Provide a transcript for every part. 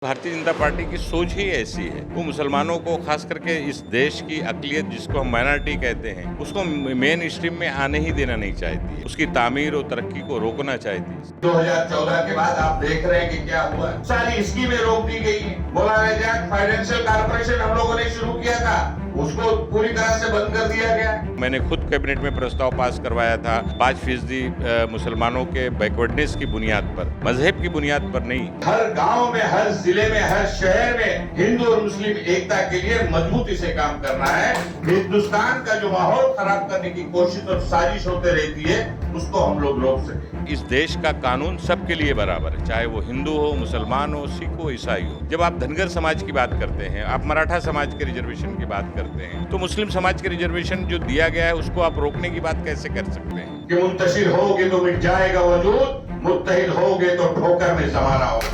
Bharatiya Janata party की सोच ही ऐसी है। वो मुसलमानों को, खास करके इस देश की अकलियत जिसको हम माइनॉरिटी कहते हैं, उसको मेन स्ट्रीम में आने ही देना नहीं चाहती। उसकी तामीर और तरक्की को रोकना चाहती है। 2014 के बाद आप देख रहे हैं कि क्या हुआ। सारी स्कीमें रोक दी गई है। मौलाना आजाद फाइनेंशियल कॉर्पोरेशन हम लोगों ने शुरू किया था, उसको पूरी तरह से बंद कर दिया गया। मैंने खुद कैबिनेट में प्रस्ताव पास करवाया था 5% मुसलमानों के बैकवर्डनेस की बुनियाद पर, मजहब की बुनियाद पर नहीं। हर गांव में, हर जिले में, हर शहर में हिंदू और मुस्लिम एकता के लिए मजबूती से काम करना है। हिंदुस्तान का जो माहौल खराब करने की कोशिश और साजिश होते रहती है, उसको हम लोग रोक सके। इस देश का कानून सबके लिए बराबर है, चाहे वो हिंदू हो, मुसलमान हो, सिख हो, ईसाई हो। जब आप धनगर समाज की बात करते हैं, आप मराठा समाज के रिजर्वेशन की बात करते हैं, तो मुस्लिम समाज के रिजर्वेशन जो दिया गया है उसको आप रोकने की बात कैसे कर सकते हैं? कि मुंतशिर होगे तो मिट जाएगा वजूद, मुत्तहिद होगे तो ठोकर में जमाना होगा।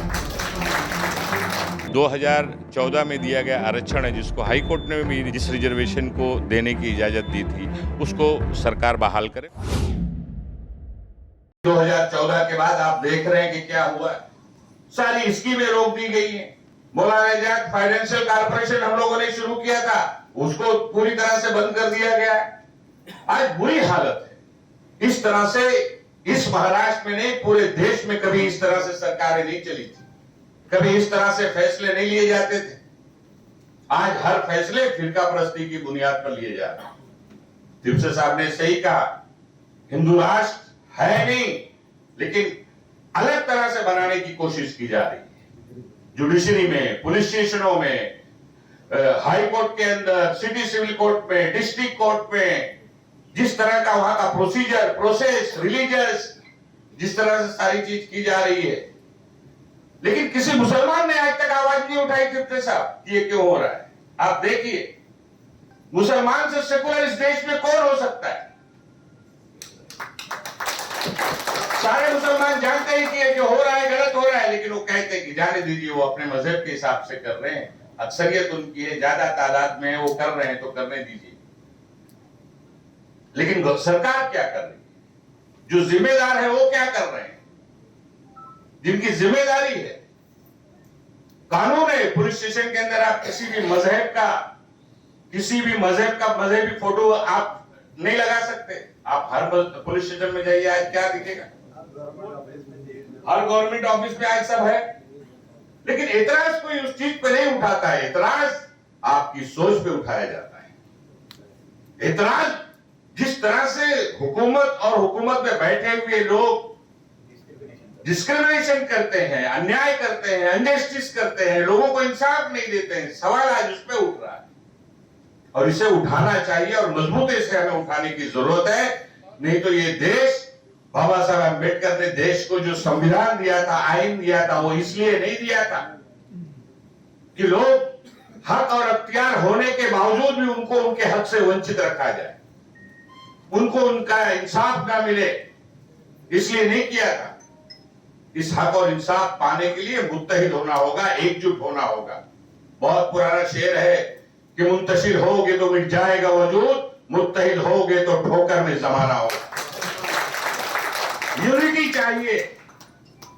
2014 में दिया गया आरक्षण है, जिसको हाई कोर्ट ने भी जिस रिजर्वेशन को देने की इजाजत दी थी, उसको सरकार बहाल करे। 2014 के बाद आप देख रहे हैं कि क्या हुआ। सारी स्कीमें रोक दी गई हैं। मौलाना आजाद फाइनेंशियल कॉर्पोरेशन हम लोगों ने शुरू किया था, उसको पूरी तरह से बंद कर दिया गया। आज बुरी हालत है। इस तरह से इस महाराष्ट्र में नहीं, पूरे देश में कभी इस तरह से सरकारें नहीं चली थी। कभी इस तरह से फैसले नहीं लिए जाते थे। आज हर फैसले फिरका परस्ती की बुनियाद पर लिए जा रहे हैं। दिवसे साहब ने सही कहा, हिंदू राष्ट्र है नहीं, लेकिन अलग तरह से बनाने की कोशिश की जा रही है। जुडिशरी में, पुलिस स्टेशनों में, हाई कोर्ट के अंदर, सिटी सिविल कोर्ट में, डिस्ट्रिक्ट कोर्ट में, जिस तरह का वहां का प्रोसीजर, प्रोसेस, रिलीजियस, जिस तरह से सारी चीज की जा रही है, लेकिन किसी मुसलमान ने आज तक आवाज नहीं उठाई दिवसे साहब, ये क्यों हो रहा है। आप देखिए, मुसलमान से सेकुलर इस देश में कौन हो सकता है? सारे मुसलमान जानते हैं कि ये जो हो रहा है गलत हो रहा है, लेकिन वो कहते हैं कि जाने दीजिए, वो अपने मजहब के हिसाब से कर रहे हैं, अक्सरियत उनकी है, ज्यादा तादाद में है, वो कर रहे हैं तो करने दीजिए। लेकिन सरकार क्या कर रही है? जो जिम्मेदार है वो क्या कर रहे हैं? जिनकी जिम्मेदारी है, कानून है, पुलिस स्टेशन के अंदर आप किसी भी मजहब का मजहबी फोटो आप नहीं लगा सकते। आप हर पुलिस स्टेशन में जाइए, आज क्या दिखेगा? हर गवर्नमेंट ऑफिस में आज सब है, लेकिन एतराज कोई उस चीज पे नहीं उठाता है। एतराज आपकी सोच पे उठाया जाता है। एतराज जिस तरह से हुकूमत और हुकूमत में बैठे हुए लोग डिस्क्रिमिनेशन करते हैं, अन्याय करते हैं, अनजस्टिस करते हैं, लोगों को इंसाफ नहीं देते हैं, सवाल आज उस पर उठ रहा है और इसे उठाना चाहिए और मजबूती से हमें उठाने की जरूरत है। नहीं तो ये देश, बाबा साहब अम्बेडकर ने देश को जो संविधान दिया था, आइन दिया था, वो इसलिए नहीं दिया था कि लोग हक और अख्तियार होने के बावजूद भी उनको उनके हक से वंचित रखा जाए, उनको उनका इंसाफ ना मिले, इसलिए नहीं किया था। इस हक और इंसाफ पाने के लिए मुत्तहिद होना होगा, एकजुट होना होगा। बहुत पुराना शेर है कि मुंतशिर होगे तो मिट जाएगा वजूद, मुत्तहिद होगे तो ठोकर में जमाना होगा। यूनिटी चाहिए।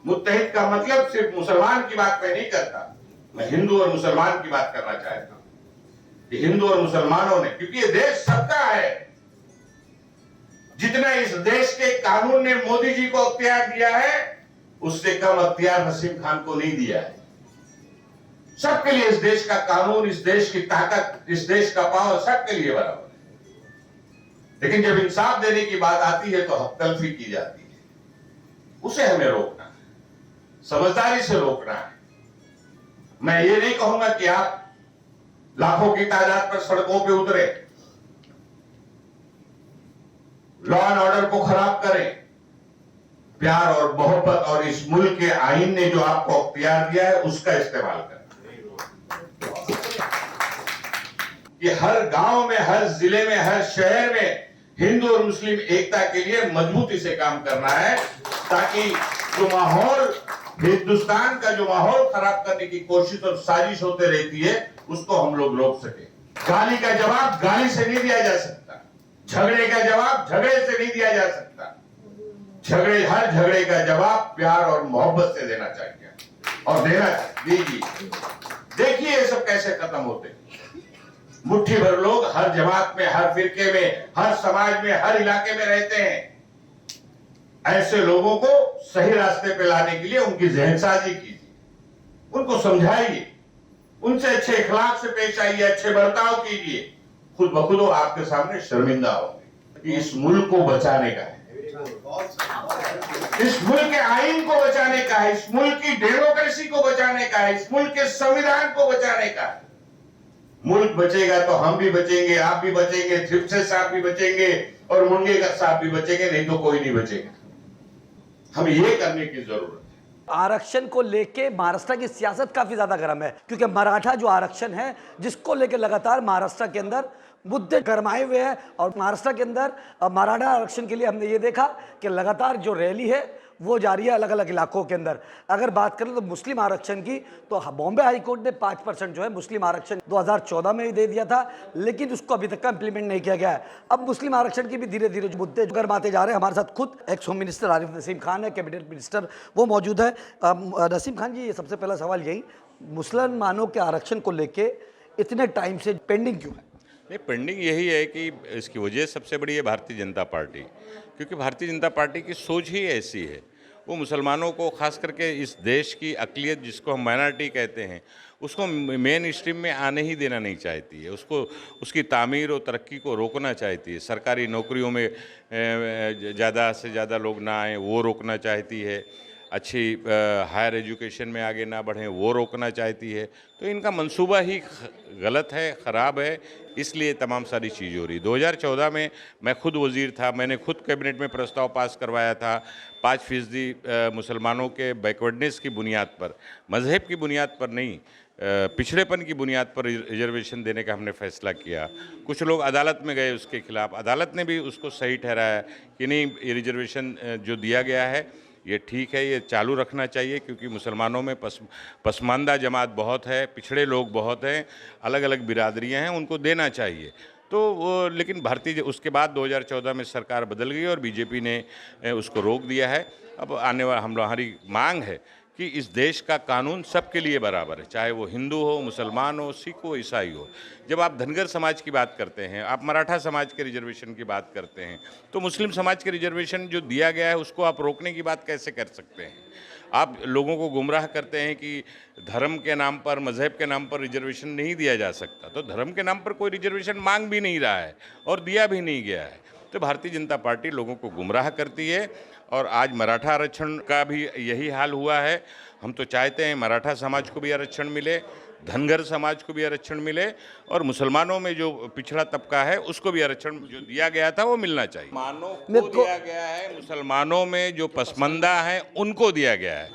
मुत्तहिद का मतलब सिर्फ मुसलमान की बात मैं नहीं करता, मैं हिंदू और मुसलमान की बात करना चाहता हूं कि हिंदू और मुसलमानों ने, क्योंकि ये देश सबका है। जितना इस देश के कानून ने मोदी जी को अख्तियार दिया है, उससे कम अख्तियार नसीम खान को नहीं दिया है। सबके लिए इस देश का कानून, इस देश की ताकत, इस देश का पावर सबके लिए बराबर है। लेकिन जब इंसाफ देने की बात आती है तो हक तलफी की जाती है। उसे हमें रोकना है, समझदारी से रोकना है। मैं ये नहीं कहूंगा कि आप लाखों की तादाद पर सड़कों पे उतरे, लॉ एंड ऑर्डर को खराब करें। प्यार और मोहब्बत और इस मुल्क के आईन ने जो आपको अख्तियार दिया है, उसका इस्तेमाल करें। कि हर गांव में, हर जिले में, हर शहर में हिंदू और मुस्लिम एकता के लिए मजबूती से काम करना है, ताकि जो माहौल, हिंदुस्तान का जो माहौल खराब करने की कोशिश और साजिश होते रहती है, उसको हम लोग रोक सके। गाली का जवाब गाली से नहीं दिया जा सकता, झगड़े का जवाब झगड़े से नहीं दिया जा सकता। हर झगड़े का जवाब प्यार और मोहब्बत से देना चाहिए। और देना दीजिए। देखिए ये सब कैसे खत्म होते। मुट्ठी भर लोग हर जमात में, हर फिरके में, हर समाज में, हर इलाके में रहते हैं। ऐसे लोगों को सही रास्ते पे लाने के लिए उनकी जहनसाजी कीजिए, उनको समझाइए, उनसे अच्छे इखलाक से पेश आइए, अच्छे बर्ताव कीजिए। खुद ब खुद वो आपके सामने शर्मिंदा होंगे। इस मुल्क को बचाने का है, इस मुल्क के आईन को बचाने का है, इस मुल्क की डेमोक्रेसी को बचाने का है, इस मुल्क के संविधान को बचाने का है। मुल्क बचेगा तो हम भी बचेंगे, आप भी बचेंगे, थ्रिप्से साहब भी बचेंगे और मुंगे का साहब भी बचेंगे, नहीं तो कोई नहीं बचेगा। हमें ये करने की जरूरत है। आरक्षण को लेके महाराष्ट्र की सियासत काफी ज्यादा गर्म है, क्योंकि मराठा जो आरक्षण है जिसको लेके लगातार महाराष्ट्र के अंदर मुद्दे गरमाए हुए हैं। और महाराष्ट्र के अंदर मराठा आरक्षण के लिए हमने ये देखा कि लगातार जो रैली है वो जारी है अलग अलग इलाकों के अंदर। अगर बात करें तो मुस्लिम आरक्षण की, तो बॉम्बे हाईकोर्ट ने 5% जो है मुस्लिम आरक्षण 2014 में ही दे दिया था, लेकिन उसको अभी तक का इंप्लीमेंट नहीं किया गया है। अब मुस्लिम आरक्षण की भी धीरे धीरे मुद्दे गरमाते जा रहे हैं। हमारे साथ खुद x home minister Arif Naseem Khan है, कैबिनेट मिनिस्टर, वो मौजूद है। नसीम खान जी, ये सबसे पहला सवाल यही, मुसलमानों के आरक्षण को लेके इतने टाइम से पेंडिंग क्यों है? नहीं, पेंडिंग यही है कि इसकी वजह सबसे बड़ी है भारतीय जनता पार्टी, क्योंकि भारतीय जनता पार्टी की सोच ही ऐसी है। वो मुसलमानों को, खास करके इस देश की अक़लियत जिसको हम माइनॉरिटी कहते हैं, उसको मेन स्ट्रीम में आने ही देना नहीं चाहती है। उसको, उसकी तामीर और तरक्की को रोकना चाहती है। सरकारी नौकरियों में ज़्यादा से ज़्यादा लोग ना आएँ वो रोकना चाहती है। अच्छी हायर एजुकेशन में आगे ना बढ़ें वो रोकना चाहती है। तो इनका मंसूबा ही गलत है, ख़राब है, इसलिए तमाम सारी चीज़ हो रही। 2014 में मैं खुद वज़ीर था, मैंने खुद कैबिनेट में प्रस्ताव पास करवाया था 5% मुसलमानों के बैकवर्डनेस की बुनियाद पर, मज़हब की बुनियाद पर नहीं, पिछड़ेपन की बुनियाद पर रिजर्वेशन देने का हमने फैसला किया। कुछ लोग अदालत में गए उसके खिलाफ, अदालत ने भी उसको सही ठहराया कि नहीं, ये रिजर्वेशन जो दिया गया है ये ठीक है, ये चालू रखना चाहिए, क्योंकि मुसलमानों में पसमानदा जमात बहुत है, पिछड़े लोग बहुत हैं, अलग अलग बिरादरियां हैं, उनको देना चाहिए। तो वो, लेकिन भारतीय, उसके बाद 2014 में सरकार बदल गई और बीजेपी ने उसको रोक दिया है। अब आने वाला हमारी मांग है कि इस देश का कानून सबके लिए बराबर है, चाहे वो हिंदू हो, मुसलमान हो, सिख हो, ईसाई हो। जब आप धनगर समाज की बात करते हैं, आप मराठा समाज के रिजर्वेशन की बात करते हैं, तो मुस्लिम समाज के रिजर्वेशन जो दिया गया है उसको आप रोकने की बात कैसे कर सकते हैं? आप लोगों को गुमराह करते हैं कि धर्म के नाम पर, मज़हब के नाम पर रिजर्वेशन नहीं दिया जा सकता। तो धर्म के नाम पर कोई रिजर्वेशन मांग भी नहीं रहा है और दिया भी नहीं गया है। तो भारतीय जनता पार्टी लोगों को गुमराह करती है और आज मराठा आरक्षण का भी यही हाल हुआ है। हम तो चाहते हैं मराठा समाज को भी आरक्षण मिले, धनगर समाज को भी आरक्षण मिले और मुसलमानों में जो पिछड़ा तबका है उसको भी आरक्षण जो दिया गया था वो मिलना चाहिए। मुसलमानों को दिया गया है, मुसलमानों में जो पसमानदा है उनको दिया गया है।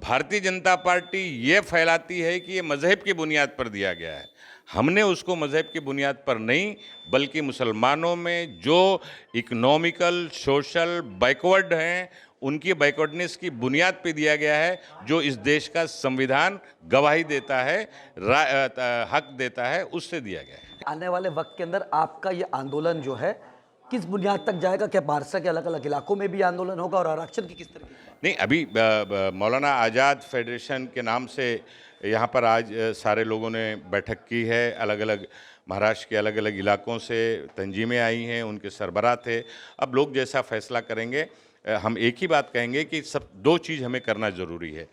भारतीय जनता पार्टी ये फैलाती है कि ये मज़हब की बुनियाद पर दिया गया है। हमने उसको मज़हब की बुनियाद पर नहीं, बल्कि मुसलमानों में जो इकोनॉमिकल, सोशल बैकवर्ड हैं उनकी बैकवर्डनेस की बुनियाद पे दिया गया है, जो इस देश का संविधान गवाही देता है, हक देता है, उससे दिया गया है। आने वाले वक्त के अंदर आपका ये आंदोलन जो है किस बुनियाद तक जाएगा? क्या महाराष्ट्र के अलग अलग इलाकों में भी आंदोलन होगा और आरक्षण की किस तरह की? नहीं, अभी मौलाना आज़ाद फेडरेशन के नाम से यहाँ पर आज सारे लोगों ने बैठक की है। अलग अलग महाराष्ट्र के अलग अलग इलाकों से तंजीमें आई हैं, उनके सरबराह थे। अब लोग जैसा फैसला करेंगे, हम एक ही बात कहेंगे कि सब दो चीज़ हमें करना ज़रूरी है।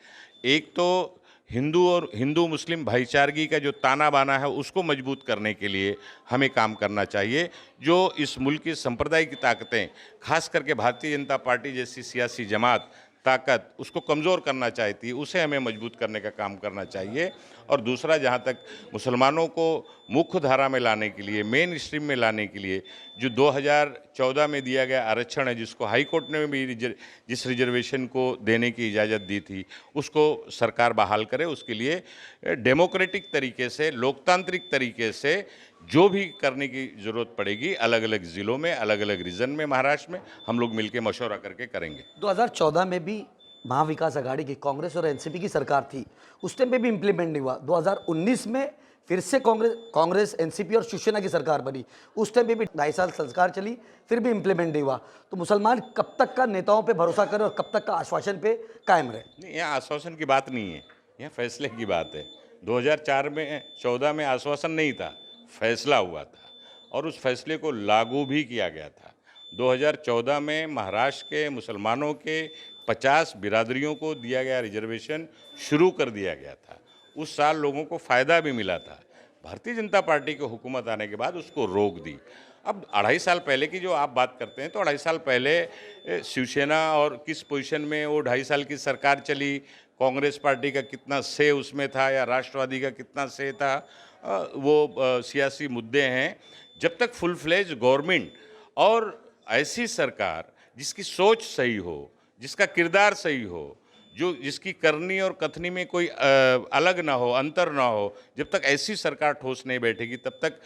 एक तो हिंदू मुस्लिम भाईचारगी का जो ताना बाना है उसको मजबूत करने के लिए हमें काम करना चाहिए। जो इस मुल्क की सांप्रदायिक ताकतें, खास करके भारतीय जनता पार्टी जैसी सियासी जमात ताकत, उसको कमज़ोर करना चाहती है, उसे हमें मजबूत करने का काम करना चाहिए। और दूसरा, जहाँ तक मुसलमानों को मुख्य धारा में लाने के लिए, मेन स्ट्रीम में लाने के लिए जो 2014 में दिया गया आरक्षण है, जिसको हाई कोर्ट ने भी जिस रिजर्वेशन को देने की इजाज़त दी थी, उसको सरकार बहाल करे। उसके लिए डेमोक्रेटिक तरीके से, लोकतांत्रिक तरीके से जो भी करने की ज़रूरत पड़ेगी, अलग अलग ज़िलों में, अलग अलग रीजन में, महाराष्ट्र में हम लोग मिलकर मशवरा करके करेंगे। 2014 में भी महाविकास आघाड़ी की, कांग्रेस और एनसीपी की सरकार थी, उस टाइम पे भी इम्प्लीमेंट नहीं हुआ। 2019 में फिर से कांग्रेस एनसीपी और शिवसेना की सरकार बनी, उस टाइम पे भी 2.5 साल सरकार चली, फिर भी इम्प्लीमेंट नहीं हुआ। तो मुसलमान कब तक का नेताओं पे भरोसा करे और कब तक का आश्वासन पे कायम रहे? नहीं, यहाँ आश्वासन की बात नहीं है, यह फैसले की बात है। 2004 में 14 में आश्वासन नहीं था, फैसला हुआ था और उस फैसले को लागू भी किया गया था। 2014 में महाराष्ट्र के मुसलमानों के 50 बिरादरियों को दिया गया रिजर्वेशन शुरू कर दिया गया था। उस साल लोगों को फ़ायदा भी मिला था। भारतीय जनता पार्टी की हुकूमत आने के बाद उसको रोक दी। अब 2.5 साल पहले की जो आप बात करते हैं तो 2.5 साल पहले शिवसेना और किस पोजीशन में वो 2.5 साल की सरकार चली, कांग्रेस पार्टी का कितना से उसमें था या राष्ट्रवादी का कितना से था, वो सियासी मुद्दे हैं। जब तक फुल फ्लेज गवर्नमेंट और ऐसी सरकार जिसकी सोच सही हो, जिसका किरदार सही हो, जो जिसकी करनी और कथनी में कोई अलग ना हो, अंतर ना हो, जब तक ऐसी सरकार ठोस नहीं बैठेगी तब तक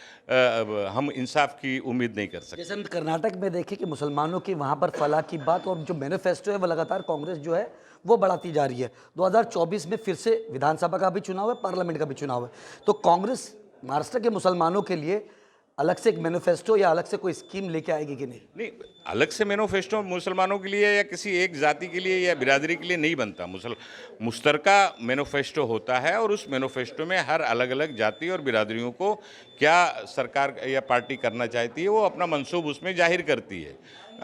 हम इंसाफ की उम्मीद नहीं कर सकते। जैसे हम कर्नाटक में देखें कि मुसलमानों की वहाँ पर फलाह की बात और जो मैनिफेस्टो है वो लगातार कांग्रेस जो है वो बढ़ाती जा रही है। 2024 में फिर से विधानसभा का भी चुनाव है, पार्लियामेंट का भी चुनाव है, तो कांग्रेस महाराष्ट्र के मुसलमानों के लिए अलग से एक मैनिफेस्टो या अलग से कोई स्कीम लेके आएगी कि नहीं? नहीं, अलग से मैनिफेस्टो मुसलमानों के लिए या किसी एक जाति के लिए या बिरादरी के लिए नहीं बनता। मुश्तरका मैनिफेस्टो होता है और उस मैनिफेस्टो में हर अलग अलग जाति और बिरादरियों को क्या सरकार या पार्टी करना चाहती है वो अपना मंसूब उसमें जाहिर करती है।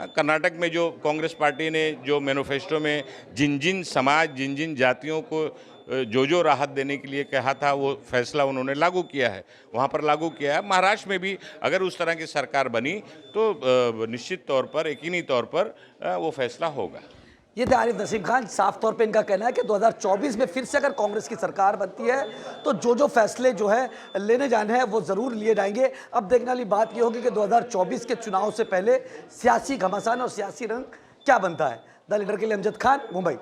कर्नाटक में जो कांग्रेस पार्टी ने जो मैनिफेस्टो में जिन जिन समाज, जिन जिन जातियों को जो राहत देने के लिए कहा था वो फैसला उन्होंने लागू किया है, वहाँ पर लागू किया है। महाराष्ट्र में भी अगर उस तरह की सरकार बनी तो निश्चित तौर पर, यकीनी तौर पर वो फैसला होगा। ये थे आरिफ नसीम खान। साफ तौर पे इनका कहना है कि 2024 में फिर से अगर कांग्रेस की सरकार बनती है तो जो फैसले जो है लेने जाने हैं वो ज़रूर लिए जाएंगे। अब देखने वाली बात ये होगी कि 2024 के चुनाव से पहले सियासी घमासान और सियासी रंग क्या बनता है। द लीडर के लिए अमजद खान, मुंबई।